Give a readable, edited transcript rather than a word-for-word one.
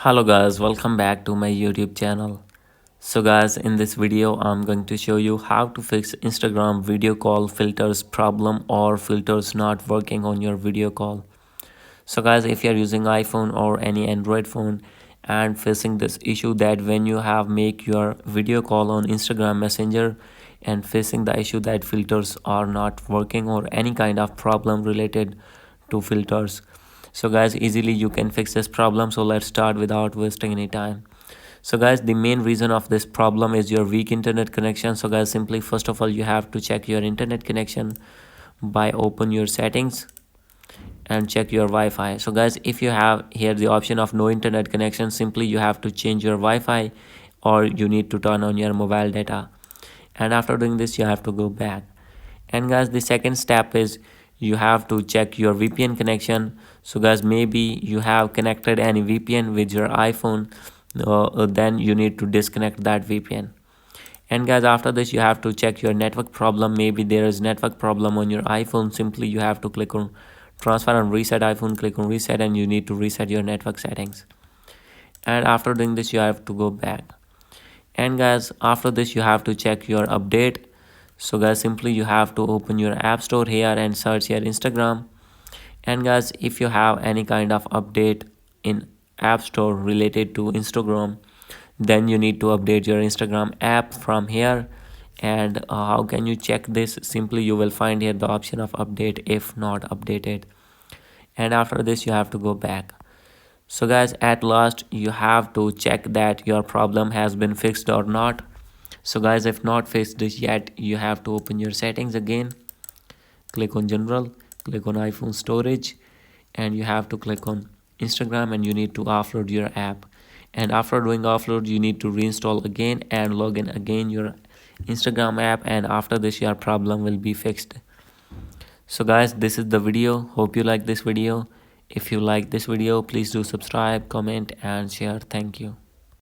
Hello guys, welcome back to my YouTube channel. So guys, in this video I'm going to show you how to fix Instagram video call filters problem or filters not working on your video call. So guys, if you're using iPhone or any Android phone and facing this issue that when you have make your video call on Instagram Messenger and facing the issue that filters are not working or any kind of problem related to filters. So guys, easily you can fix this problem. So let's start without wasting any time. So guys, the main reason of this problem is your weak internet connection. So guys, simply first of all you have to check your internet connection by open your settings and check your Wi-Fi. So guys, if you have here the option of no internet connection, simply you have to change your Wi-Fi or you need to turn on your mobile data. And after doing this you have to go back. And guys, the second step is you have to check your VPN connection. So guys, maybe you have connected any VPN with your iPhone, then you need to disconnect that VPN. And guys, after this you have to check your network problem. Maybe there is network problem on your iPhone. Simply you have to click on transfer and reset iPhone, click on reset, and you need to reset your network settings. And after doing this you have to go back. And guys, after this you have to check your update. So guys, simply you have to open your app store here and search your Instagram. And guys, if you have any kind of update in app store related to Instagram, then you need to update your Instagram app from here. And how can you check this? Simply you will find here the option of update if not updated. And after this you have to go back. So guys, at last you have to check that your problem has been fixed or not. So guys, if not fixed this yet, you have to open your settings again, click on general, click on iPhone storage, and you have to click on Instagram and you need to offload your app. And after doing offload you need to reinstall again and log in again your Instagram app, and after this your problem will be fixed. So guys, this is the video. Hope you like this video. If you like this video, please do subscribe, comment and share. Thank you.